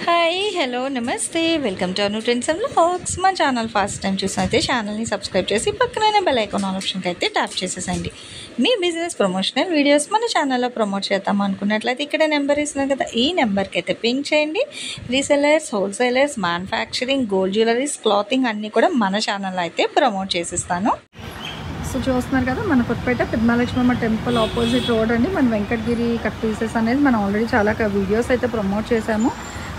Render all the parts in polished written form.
Hi hello నమస్తే welcome to Anu trends and vlogs. మా channel first time చూసినైతే ఛానల్ని subscribe చేసి పక్కనైన బెల్ ఐకాన్ ఆప్షన్కి అయితే ట్యాప్ చేసేసండి. మీ బిజినెస్ ప్రమోషనల్ వీడియోస్ మన ఛానల్లో ప్రమోట్ చేద్దాం అనుకున్నట్లయితే ఇక్కడ నెంబర్ ఇస్తున్నాను కదా, ఈ నెంబర్కి అయితే పింక్ చేయండి. Resellers, wholesalers, manufacturing, gold jewelleries, clothing అన్నీ కూడా మన ఛానల్లో అయితే ప్రమోట్ చేసిస్తాను. సో చూస్తున్నారు కదా, మన Kothapeta Peddamahalakshmamma temple opposite road అండి. మన వెంకటగిరి కట్ పీసెస్ అనేది మనం ఆల్రెడీ చాలా వీడియోస్ అయితే ప్రమోట్ చేసాము.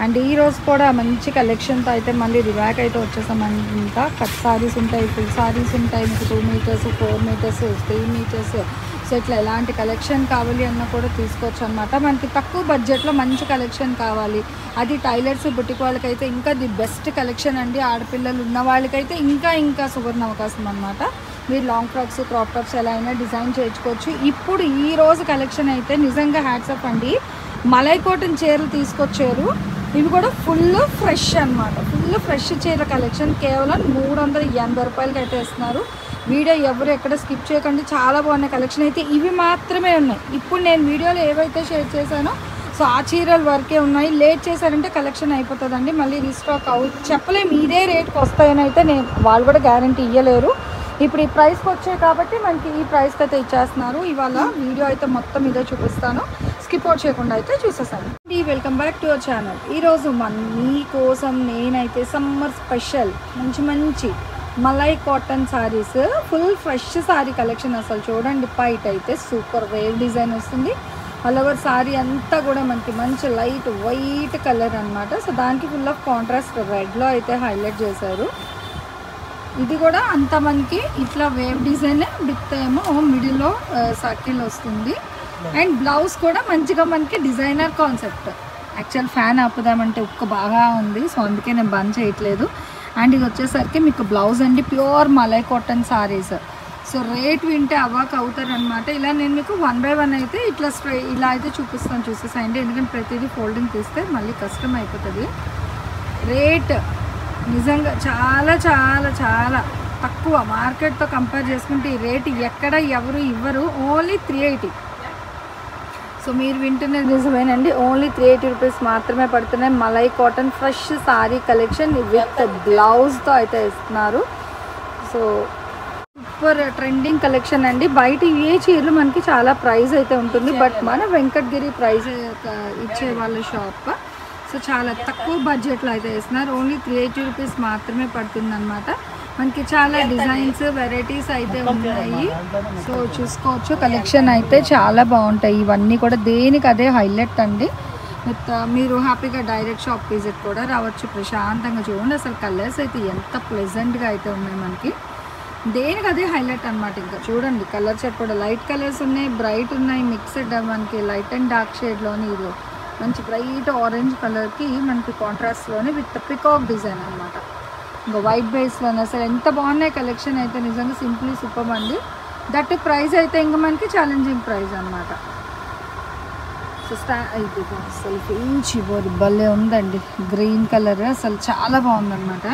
అండ్ ఈరోజు కూడా మంచి కలెక్షన్తో అయితే మళ్ళీ రివాక్ అయితే వచ్చేసామంతా. కట్ సారీస్ ఉంటాయి, ఫుల్ సారీస్ ఉంటాయి, మీకు 2 మీటర్స్, 4 మీటర్స్, 3 మీటర్స్. సో ఇట్లా ఎలాంటి కలెక్షన్ కావాలి అన్న కూడా తీసుకోవచ్చు అనమాట. మనకి తక్కువ బడ్జెట్లో మంచి కలెక్షన్ కావాలి, అది టైలర్స్, బుటిక్ వాళ్ళకైతే ఇంకా ది బెస్ట్ కలెక్షన్ అండి. ఆడపిల్లలు ఉన్న వాళ్ళకైతే ఇంకా సువర్ణ అవకాశం అనమాట. మీరు లాంగ్ ఫ్రాక్స్, క్రాప్ టాప్స్ ఎలా అయినా డిజైన్ చేయించుకోవచ్చు. ఇప్పుడు ఈ రోజు కలెక్షన్ అయితే నిజంగా హ్యాట్సప్ అండి. మలై కాటన్ చీరలు తీసుకొచ్చారు. ఇవి కూడా ఫుల్ ఫ్రెష్ అనమాట. ఫుల్ ఫ్రెష్ చీర కలెక్షన్ కేవలం 380 రూపాయలకి అయితే ఇస్తున్నారు. వీడియో ఎవరు ఎక్కడ స్కిప్ చేయకండి, చాలా బాగున్నాయి కలెక్షన్ అయితే. ఇవి మాత్రమే ఉన్నాయి. ఇప్పుడు నేను వీడియోలో ఏవైతే షేర్ చేశానో సో ఆ చీరల వరకే ఉన్నాయి. లేట్ చేశారంటే కలెక్షన్ అయిపోతుందండి, మళ్ళీ రీస్టాక్ చెప్పలేము ఇదే రేట్కి వస్తాయని అయితే వాళ్ళు కూడా గ్యారంటీ ఇవ్వలేరు. ఇప్పుడు ఈ ప్రైస్కి వచ్చాయి కాబట్టి మనకి ఈ ప్రైస్కి అయితే ఇచ్చేస్తున్నారు. ఇవాళ వీడియో అయితే మొత్తం ఇదే చూపిస్తాను, స్కిప్ అవుట్ చేయకుండా అయితే చూసేసాను. Welcome back to our channel. ఈరోజు మీకోసం నేనైతే సమ్మర్ స్పెషల్ మంచి malai cotton saris, full fresh sari collection. అసలు చూడండి, పైట్ అయితే సూపర్ వేవ్ డిజైన్ వస్తుంది. ఆల్ ఓవర్ సారీ అంతా కూడా మనకి మంచి లైట్ వైట్ కలర్ అనమాట. సో దానికి ఫుల్ ఆఫ్ కాంట్రాస్ట్ రెడ్లో అయితే హైలైట్ చేశారు. ఇది కూడా అంత మనకి ఇట్లా వేవ్ డిజైన్ విత్ ఏమో మిడిల్లో సర్కిల్ వస్తుంది. అండ్ బ్లౌజ్ కూడా మంచిగా మనకి డిజైనర్ కాన్సెప్ట్. యాక్చువల్ ఫ్యాన్ ఆపుదామంటే ఉక్క బాగా ఉంది, సో అందుకే నేను బంద్ చేయట్లేదు. అండ్ ఇది వచ్చేసరికి మీకు బ్లౌజ్ అండి, pure malai cotton saris. So rate వింటే అవాక్ అవుతారు అనమాట. ఇలా నేను మీకు 1 బై 1 అయితే ఇలా అయితే చూపిస్తాను, చూసేసాయండి. ఎందుకంటే ప్రతిదీ ఫోల్డింగ్ తీస్తే మళ్ళీ కష్టం అయిపోతుంది. రేట్ నిజంగా చాలా చాలా చాలా తక్కువ. మార్కెట్తో కంపేర్ చేసుకుంటే ఈ రేట్ ఎక్కడ ఎవరు ఇవ్వరు. ఓన్లీ 380. సో మీరు వింటున్నది నిజమేనండి, ఓన్లీ 380 రూపీస్ మాత్రమే పడుతున్నాయి. Malai cotton fresh sari collection with బ్లౌజ్తో అయితే ఇస్తున్నారు. సో సూపర్ ట్రెండింగ్ కలెక్షన్ అండి. బయట ఏ చీరలు మనకి చాలా ప్రైస్ అయితే ఉంటుంది, బట్ మన వెంకటగిరి ప్రైస్ ఇచ్చే వాళ్ళ షాప్. సో చాలా తక్కువ బడ్జెట్లో అయితే ఇస్తున్నారు. ఓన్లీ 380 రూపీస్ మాత్రమే పడుతుంది అనమాట. మనకి చాలా డిజైన్స్, వెరైటీస్ అయితే ఉన్నాయి. సో చూసుకోవచ్చు, కలెక్షన్ అయితే చాలా బాగుంటాయి. ఇవన్నీ కూడా దేనికి అదే హైలైట్ అండి. మీరు హ్యాపీగా డైరెక్ట్ షాప్ విజిట్ కూడా రావచ్చు, ప్రశాంతంగా చూడండి. అసలు కలర్స్ అయితే ఎంత ప్లెజెంట్గా అయితే ఉన్నాయి మనకి, దేనికి అదే హైలైట్ అనమాట. ఇంకా చూడండి, కలర్ సెట్ కూడా లైట్ కలర్స్ ఉన్నాయి, బ్రైట్ ఉన్నాయి, మిక్స్డ్ మనకి లైట్ అండ్ డార్క్ షేడ్లోని. ఇది మంచి బ్రైట్ ఆరెంజ్ కలర్కి మనకి కాంట్రాస్ట్లోనే విత్ పికాక్ డిజైన్ అనమాట. ఇంకా వైట్ బేస్లోనే అసలు ఎంత బాగున్నాయి కలెక్షన్ అయితే. నిజంగా సింప్లీ సూపర్ అండి. దట్ ప్రైస్ అయితే ఇంకా మనకి ఛాలెంజింగ్ ప్రైస్ అనమాట. సో ఇది అసలు ఇంచి భలే ఉందండి, గ్రీన్ కలర్ అసలు చాలా బాగుందన్నమాట.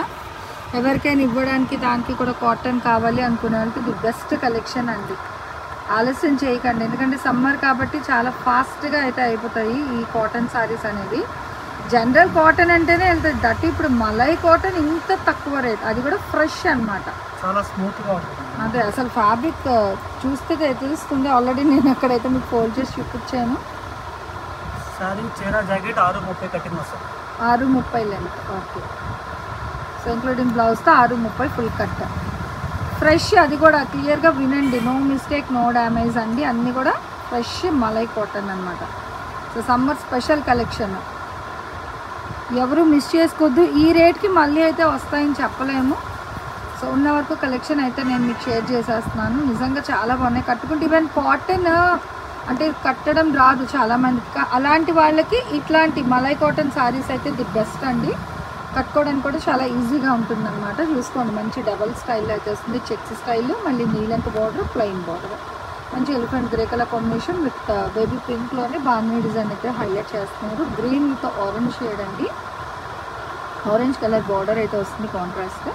ఎవరికైనా ఇవ్వడానికి దానికి కూడా కాటన్ కావాలి అనుకునే వాళ్ళకి ది బెస్ట్ కలెక్షన్ అండి. ఆలస్యం చేయకండి, ఎందుకంటే సమ్మర్ కాబట్టి చాలా ఫాస్ట్గా అయితే అయిపోతాయి ఈ కాటన్ సారీస్ అనేది. జనరల్ కాటన్ అంటేనే వెళ్తుంది, దట్ ఇప్పుడు మలై కాటన్ ఇంత తక్కువ రేట్, అది కూడా ఫ్రెష్ అనమాట. చాలా స్మూత్గా ఉంటుంది. అదే అసలు ఫ్యాబ్రిక్ చూస్తే తెలుస్తుంది. ఆల్రెడీ నేను అక్కడైతే మీకు ఫోల్డ్ చేసి చూపించాను. సారీ చీర జాకెట్ 630 కటింగ్ వస్తుంది. 630 లెంత్. ఓకే. సో ఇంక్లూడింగ్ బ్లౌజ్తో 630 ఫుల్ కట్. ఫ్రెష్, అది కూడా క్లియర్గా వినండి, నో మిస్టేక్, నో డ్యామేజ్ అండి. అన్నీ కూడా ఫ్రెష్ మలై కాటన్ అనమాట. సో సమ్మర్ స్పెషల్ కలెక్షన్ ఎవరు మిస్ చేసుకోవద్దు. ఈ రేట్కి మళ్ళీ అయితే వస్తాయని చెప్పలేము. సో ఉన్న వరకు కలెక్షన్ అయితే నేను మీకు షేర్ చేసేస్తున్నాను. నిజంగా చాలా బాగున్నాయి. కట్టుకుంటే ఈవెన్ కాటన్ అంటే కట్టడం రాదు చాలామందికి, అలాంటి వాళ్ళకి ఇట్లాంటి మలై కాటన్ సారీస్ అయితే ది బెస్ట్ అండి. కట్టుకోవడానికి కూడా చాలా ఈజీగా ఉంటుంది అనమాట. చూసుకోండి, మంచి డబల్ స్టైల్ అయితే వస్తుంది, చెక్స్ స్టైల్, మళ్ళీ నీలంక బార్డర్, ప్లెయిన్ బార్డర్, మంచి elephant grey colour combination with baby పింక్లోనే బాగుంది డిజైన్ అయితే హైలైట్ చేస్తున్నారు. గ్రీన్ విత్ ఆరెంజ్ షేడ్ అండి, ఆరెంజ్ కలర్ బార్డర్ అయితే వస్తుంది కాంట్రాస్ట్.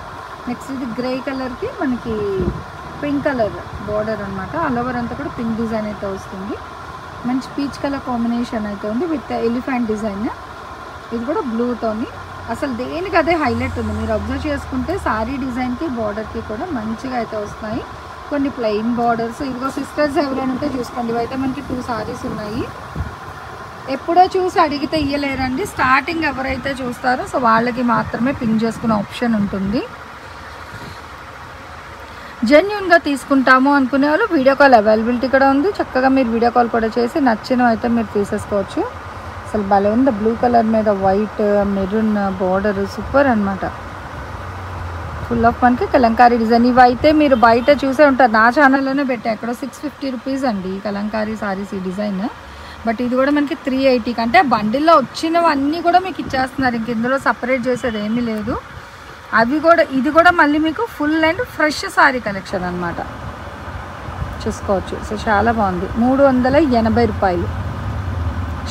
నెక్స్ట్ ఇది గ్రే కలర్కి మనకి పింక్ కలర్ బార్డర్ అనమాట. ఆల్ ఓవర్ అంతా కూడా పింక్ డిజైన్ అయితే వస్తుంది. మంచి పీచ్ కలర్ కాంబినేషన్ అయితే ఉంది విత్ ఎలిఫెంట్ డిజైన్. ఇది కూడా బ్లూతోని అసలు దేనికి అదే హైలైట్ ఉంది. మీరు అబ్జర్వ్ చేసుకుంటే శారీ డిజైన్కి బార్డర్కి కూడా మంచిగా అయితే వస్తున్నాయి. కొన్ని ప్లెయిన్ బార్డర్స్. ఇదిగో సిస్టర్స్ ఎవరైనా ఉంటే చూసుకోండి. ఇవైతే మనకి 2 సారీస్ ఉన్నాయి. ఎప్పుడో చూసి అడిగితే ఇయ్యలేరండి. స్టార్టింగ్ ఎవరైతే చూస్తారో సో వాళ్ళకి మాత్రమే పింక్ చేసుకునే ఆప్షన్ ఉంటుంది. జెన్యూన్గా తీసుకుంటాము అనుకునే వాళ్ళు వీడియో కాల్ అవైలబిలిటీ కూడా ఉంది. చక్కగా మీరు వీడియో కాల్ కూడా చేసి నచ్చినవి అయితే మీరు తీసేసుకోవచ్చు. అసలు భలే ఉంది. బ్లూ కలర్ మీద వైట్ మెరూన్ బార్డర్ సూపర్ అనమాట. ఫుల్ ఆఫ్ మనకి కలంకారీ డిజైన్. ఇవైతే మీరు బయట చూసే ఉంటారు. నా ఛానల్లోనే పెట్టా. ఎక్కడో 650 రూపీస్ అండి ఈ కలంకారీ సారీస్ ఈ డిజైన్. బట్ ఇది కూడా మనకి 380 అంటే బండిల్లో వచ్చినవన్నీ కూడా మీకు ఇచ్చేస్తున్నారు. ఇంక ఇందులో సపరేట్ చేసేది ఏమీ లేదు. అవి కూడా ఇది కూడా మళ్ళీ మీకు full and fresh sari collection అనమాట. చూసుకోవచ్చు. సో చాలా బాగుంది. 380 రూపాయలు.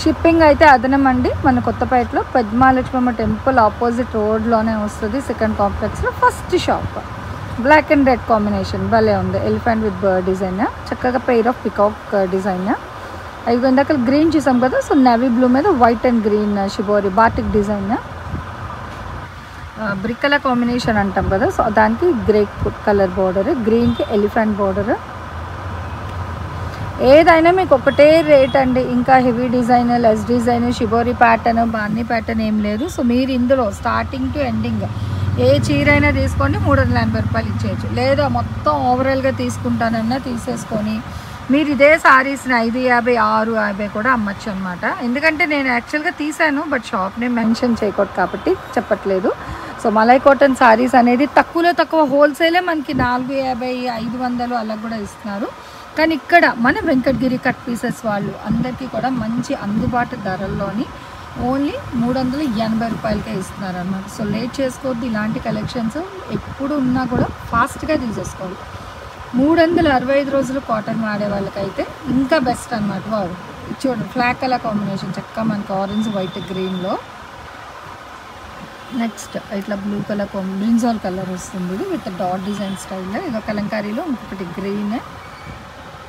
షిప్పింగ్ అయితే అదనం అండి. మన కొత్తపేటలో పద్మాలక్ష్మమ్మ టెంపుల్ ఆపోజిట్ రోడ్లోనే వస్తుంది. సెకండ్ కాంప్లెక్స్లో first shop. Black and red combination భలే ఉంది. Elephant with bird design. చక్కగా పెయిర్ ఆఫ్ పికాక్ డిజైన్. అవి ఇందాక గ్రీన్ చూసాం కదా. సో నేవీ బ్లూ మీద white and green shibori batik design. Brick colour combination అంటాం కదా. సో దానికి గ్రే కలర్ బార్డర్, గ్రీన్కి ఎలిఫెంట్ బార్డర్. ఏదైనా మీకు ఒకటే రేట్ అండి. ఇంకా heavy design, less design, shibori pattern, బాన్నీ ప్యాటర్న్ ఏం లేదు. సో మీరు ఇందులో స్టార్టింగ్ టు ఎండింగ్ ఏ చీర అయినా తీసుకోండి 380 రూపాయలు ఇచ్చేయచ్చు. లేదా మొత్తం ఓవరాల్గా తీసుకుంటానన్నా తీసేసుకొని మీరు ఇదే సారీస్ని 550, 650 కూడా అమ్మచ్చు అనమాట. ఎందుకంటే నేను యాక్చువల్గా తీసాను బట్ షాప్ని మెన్షన్ చేయకూడదు కాబట్టి చెప్పట్లేదు. సో మలై కాటన్ సారీస్ అనేది తక్కువలో తక్కువ హోల్సేలే మనకి 450, 500 అలా కూడా ఇస్తున్నారు. కానీ ఇక్కడ మన వెంకటగిరి కట్ పీసెస్ వాళ్ళు అందరికీ కూడా మంచి అందుబాటు ధరల్లోని ఓన్లీ 380 రూపాయలకే ఇస్తున్నారు అన్నమాట. సో లేట్ చేసుకోవద్దు. ఇలాంటి కలెక్షన్స్ ఎప్పుడు ఉన్నా కూడా ఫాస్ట్గా తీసేసుకోవాలి. 365 రోజులు కాటన్ వాడే వాళ్ళకైతే ఇంకా బెస్ట్ అనమాట. వారు చూడండి ఫ్లాగ్ కలర్ కాంబినేషన్ చక్కగా మనకి ఆరెంజ్ వైట్ గ్రీన్లో. నెక్స్ట్ ఇట్లా బ్లూ కలర్ బ్రింజాల్ కలర్ వస్తుంది విత్ డాట్ డిజైన్ స్టైల్లో. ఇదో కలంకారీలో ఇంకొకటి గ్రీన్.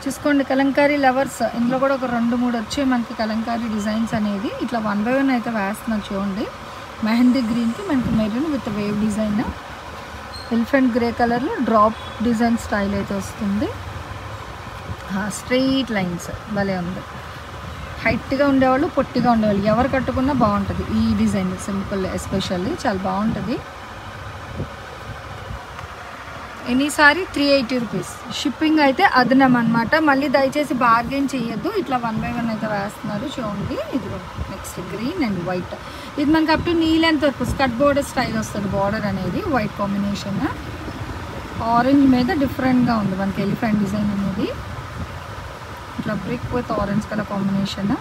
చూసుకోండి కలంకారీ లవర్స్ ఇందులో కూడా ఒక 2-3 వచ్చే మనకి కలంకారీ డిజైన్స్ అనేది ఇట్లా 1 by 1 అయితే వేస్తున్నారు. చూడండి మెహందీ గ్రీన్కి మనకి maroon with wave design. Elephant grey కలర్లో డ్రాప్ డిజైన్ స్టైల్ అయితే వస్తుంది. స్ట్రెయిట్ లైన్స్ భలే ఉంది. హైట్గా ఉండేవాళ్ళు, పొట్టిగా ఉండేవాళ్ళు ఎవరు కట్టుకున్నా బాగుంటుంది ఈ డిజైన్. సింపుల్ ఎస్పెషల్లీ చాలా బాగుంటుంది. ఎనీసారి 380 రూపీస్. షిప్పింగ్ అయితే అదనం అనమాట. మళ్ళీ దయచేసి బార్గెన్ చేయొద్దు. ఇట్లా 1 by 1 అయితే వేస్తున్నారు. చూడండి ఇది నెక్స్ట్ గ్రీన్ అండ్ వైట్. ఇది మనకి అప్ టు నీ లెంత్ వరకు స్కర్ట్ బోర్డర్ స్టైల్ వస్తుంది. బార్డర్ అనేది వైట్ కాంబినేషన్. ఆరెంజ్ మీద డిఫరెంట్గా ఉంది మనకి ఎలిఫెంట్ డిజైన్ అనేది. ఇట్లా brick with orange colour combination,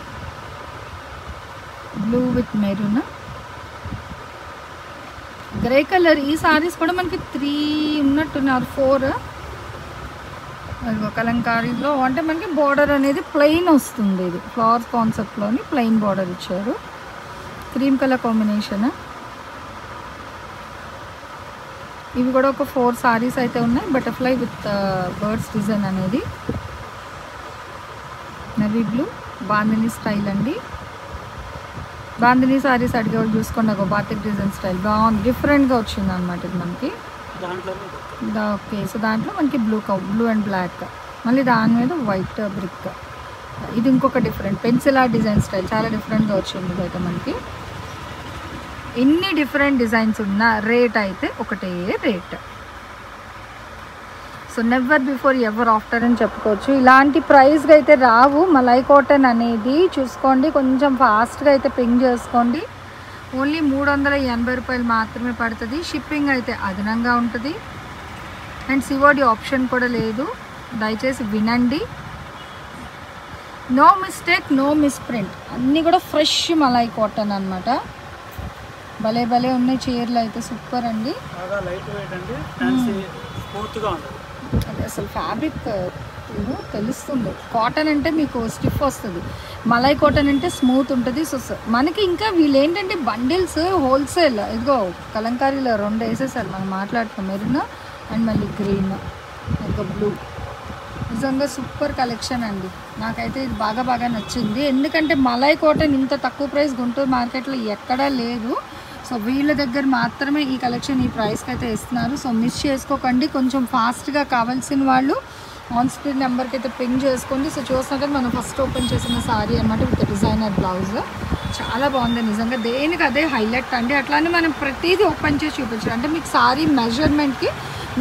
blue with maroon, grey colour. ఈ సారీస్ కూడా మనకి 3 ఉన్నట్టున్నారు, 4 కలంకారీలో. అంటే మనకి బార్డర్ అనేది ప్లెయిన్ వస్తుంది. ఇది ఫ్లవర్స్ కాన్సెప్ట్లోని ప్లెయిన్ బార్డర్ ఇచ్చారు. Cream colour combination. ఇవి కూడా ఒక 4 సారీస్ అయితే ఉన్నాయి. బటర్ఫ్లై విత్ బర్డ్స్ డిజైన్ అనేది. నవీ బ్లూ బాందిని స్టైల్ అండి. బాందిని సారీస్ అడిగేవాళ్ళు చూసుకోండి. ఒక బాటిక్ డిజైన్ స్టైల్ బాగుంది. డిఫరెంట్గా వచ్చింది అనమాట ఇది మనకి. ఓకే సో దాంట్లో మనకి బ్లూ అండ్ బ్లాక్, మళ్ళీ దాని మీద వైట్ బ్రిక్. ఇది ఇంకొక different pencil art design style చాలా డిఫరెంట్గా వచ్చింది. ఇదైతే మనకి ఎన్ని డిఫరెంట్ డిజైన్స్ ఉన్న రేట్ అయితే ఒకటే rate. So never before ever after అని చెప్పుకోవచ్చు. ఇలాంటి ప్రైస్గా అయితే రావు. మలై కాటన్ అనేది చూసుకోండి, కొంచెం ఫాస్ట్గా అయితే పింగ్ చేసుకోండి. ఓన్లీ 380 రూపాయలు మాత్రమే పడుతుంది. షిప్పింగ్ అయితే అదనంగా ఉంటుంది అండ్ సిఓడి ఆప్షన్ కూడా లేదు. దయచేసి వినండి. No mistake, no misprint. అన్నీ కూడా ఫ్రెష్ మలై కాటన్ అనమాట. భలే భలే ఉన్నాయి చీరలు అయితే సూపర్ అండి. అదే అసలు ఫ్యాబ్రిక్ తెలుస్తుంది. కాటన్ అంటే మీకు స్టిఫ్ వస్తుంది, మలై కాటన్ అంటే స్మూత్ ఉంటుంది. సో మనకి ఇంకా వీళ్ళు ఏంటంటే బండిల్స్ హోల్సేల్. ఇదిగో కలంకారీలో 2 వేసేసారు మనం మాట్లాడుతాం. మెరూన్ అండ్ మళ్ళీ గ్రీన్, ఇంకా బ్లూ. నిజంగా సూపర్ కలెక్షన్ అండి. నాకైతే ఇది బాగా నచ్చింది. ఎందుకంటే మలై కాటన్ ఇంత తక్కువ ప్రైస్ గుంటూరు మార్కెట్లో ఎక్కడా లేదు. సో వీళ్ళ దగ్గర మాత్రమే ఈ కలెక్షన్ ఈ ప్రైస్కి అయితే ఇస్తున్నారు. సో మిస్ చేసుకోకండి. కొంచెం ఫాస్ట్గా కావాల్సిన వాళ్ళు ఆన్ స్క్రీన్ నెంబర్కి అయితే పింగ్ చేసుకోండి. సో చూసినాక మనం ఫస్ట్ ఓపెన్ చేసిన సారీ అనమాట విత్ డిజైనర్ బ్లౌజ్. చాలా బాగుంది నిజంగా, దేనికి అదే హైలైట్ అండి. అట్లానే మనం ప్రతిదీ ఓపెన్ చేసి చూపించాలి. అంటే మీకు సారీ మెజర్మెంట్కి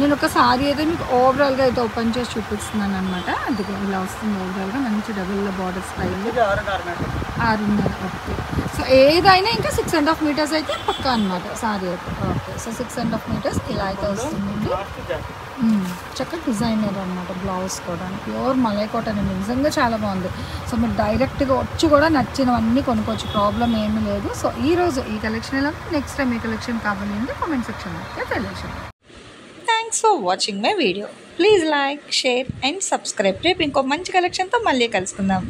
నేను ఒక సారీ అయితే మీకు ఓవరాల్గా అయితే ఓపెన్ చేసి చూపిస్తున్నాను అనమాట. అది ఇలా వస్తుంది ఓవరాల్గా, మంచి double border style 6.5. Okay, so ఏదైనా ఇంకా 6.5 మీటర్స్ అయితే పక్కా అనమాట సారీ అయితే. ఓకే, సో 6.5 మీటర్స్ ఇలా అయితే వస్తుందండి. చక్కగా డిజైనర్ అనమాట. బ్లౌజ్ కూడా ప్యూర్ మలై కాటన్ అండి, నిజంగా చాలా బాగుంది. సో మీరు డైరెక్ట్గా వచ్చి కూడా నచ్చినవన్నీ కొనుక్కోవచ్చు, ప్రాబ్లం ఏమీ లేదు. సో ఈరోజు ఈ కలెక్షన్ ఎలా, నెక్స్ట్ టైం ఈ కలెక్షన్ కావాలి అంటే కామెంట్ సెక్షన్లో అయితే తెలియజేయండి. Thanks for watching my video. Please like, share and subscribe. రేపు ఇంకో మంచి కలెక్షన్తో మళ్ళీ కలుసుకుందాం.